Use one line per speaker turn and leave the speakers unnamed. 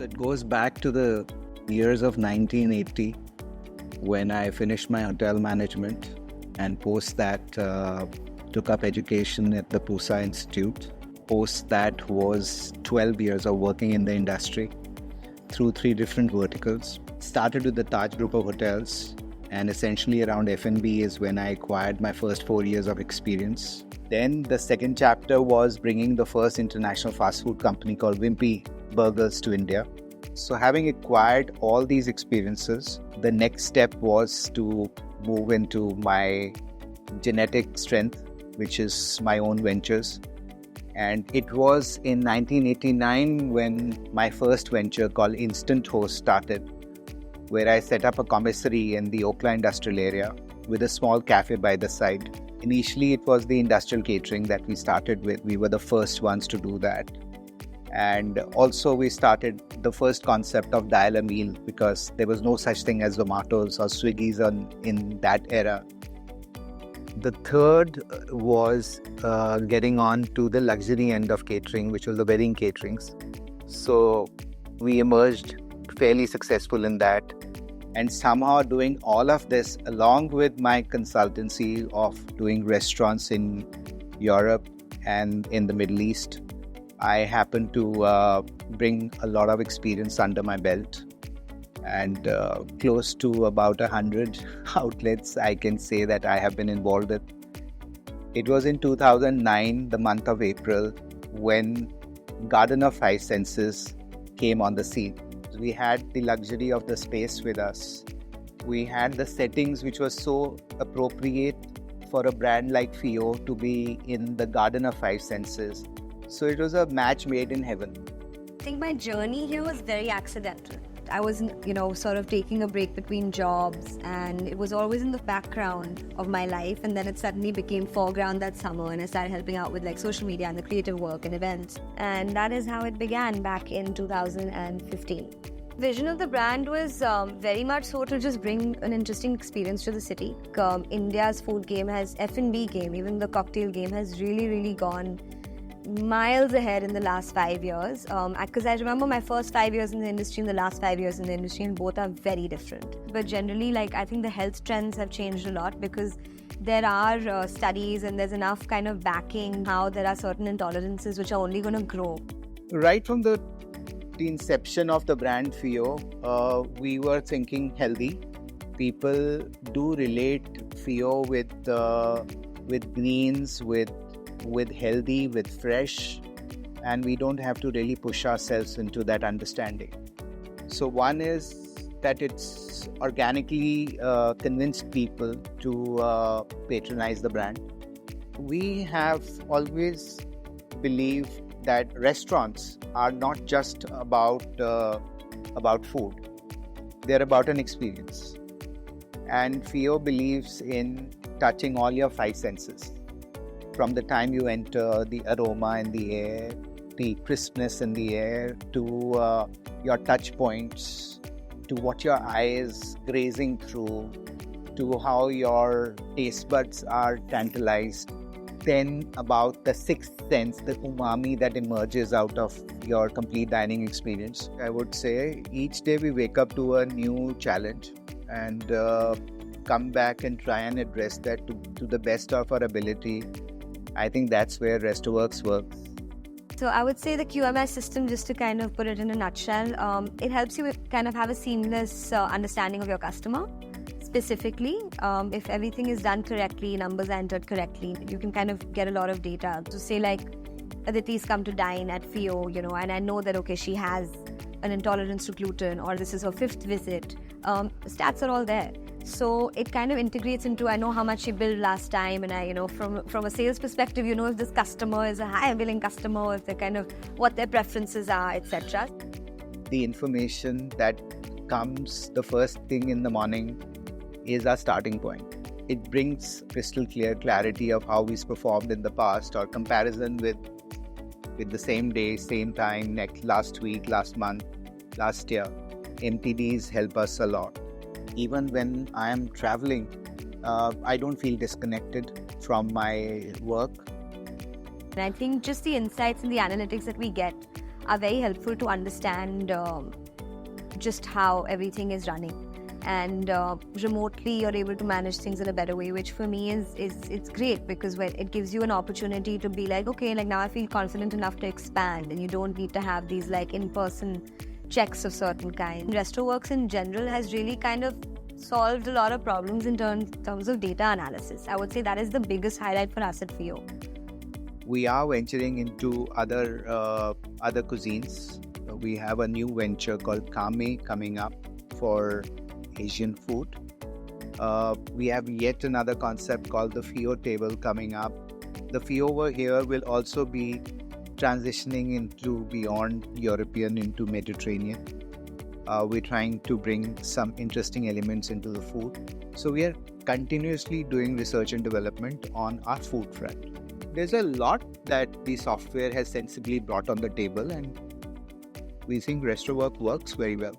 it goes back to the years of 1980 when I finished my hotel management, and post that took up education at the Pusa Institute. Post that was 12 years of working in the industry through 3 different verticals. Started with the Taj Group of Hotels, and essentially around F&B is when I acquired my first 4 years of experience. Then the second chapter was bringing the first international fast food company called Wimpy Burgers to India. So having acquired all these experiences, the next step was to move into my genetic strength, which is my own ventures. And it was in 1989 when my first venture called Instant Host started, where I set up a commissary in the Okhla industrial area with a small cafe by the side. Initially, it was the industrial catering that we started with. We were the first ones to do that. And also we started the first concept of dial a meal, because there was no such thing as Zomato's or Swiggy's in that era. The third was getting on to the luxury end of catering, which was the wedding caterings. So we emerged fairly successful in that. And somehow doing all of this along with my consultancy of doing restaurants in Europe and in the Middle East, I happened to bring a lot of experience under my belt, and close to about 100 outlets I can say that I have been involved in. It was in 2009, the month of April, when Garden of Five Senses came on the scene. We had the luxury of the space with us. We had the settings which was so appropriate for a brand like Fio to be in the Garden of Five Senses. So it was a match made in heaven.
I think my journey here was very accidental. I was, sort of taking a break between jobs, and it was always in the background of my life, and then it suddenly became foreground that summer, and I started helping out with social media and the creative work and events. And that is how it began back in 2015. Vision of the brand was very much so to just bring an interesting experience to the city. India's food game F&B game, even the cocktail game has really, really gone miles ahead in the last 5 years, because I remember my first 5 years in the industry and the last 5 years in the industry, and both are very different. But generally, I think the health trends have changed a lot, because there are studies and there's enough kind of backing how there are certain intolerances which are only going to grow.
Right from the inception of the brand Fio, we were thinking healthy. People do relate Fio with greens, with healthy, with fresh, and we don't have to really push ourselves into that understanding. So one is that it's organically convinced people to patronize the brand. We have always believed that restaurants are not just about food. They're about an experience. And Fio believes in touching all your 5 senses. From the time you enter, the aroma in the air, the crispness in the air, to your touch points, to what your eye is grazing through, to how your taste buds are tantalized. Then about the 6th sense, the umami that emerges out of your complete dining experience. I would say each day we wake up to a new challenge and come back and try and address that to the best of our ability. I think that's where Restaworks works.
So I would say the QMS system, just to kind of put it in a nutshell, it helps you kind of have a seamless understanding of your customer. Specifically, if everything is done correctly, numbers are entered correctly, you can kind of get a lot of data. To say Aditi's come to dine at Fio, and I know that, okay, she has an intolerance to gluten, or this is her 5th visit. Stats are all there. So it kind of integrates into, I know how much she billed last time, and I, from a sales perspective, if this customer is a higher billing customer, if they're kind of what their preferences are, etc.
The information that comes the first thing in the morning is our starting point. It brings crystal clear clarity of how we've performed in the past, or comparison with the same day, same time, last week, last month, last year. MTDs help us a lot. Even when I am traveling, I don't feel disconnected from my work.
And I think just the insights and the analytics that we get are very helpful to understand just how everything is running. And remotely you're able to manage things in a better way, which for me is it's great, because when it gives you an opportunity to be like, okay, like now I feel confident enough to expand, and you don't need to have these like in-person checks of certain kind. RestroWorks in general has really kind of solved a lot of problems in terms of data analysis. I would say that is the biggest highlight for us at FIO.
We are venturing into other cuisines. We have a new venture called Kame coming up for Asian food. We have yet another concept called the FIO table coming up. The FIO over here will also be transitioning into beyond European into Mediterranean. We're trying to bring some interesting elements into the food. So we are continuously doing research and development on our food front. There's a lot that the software has sensibly brought on the table, and we think RestroWorks works very well.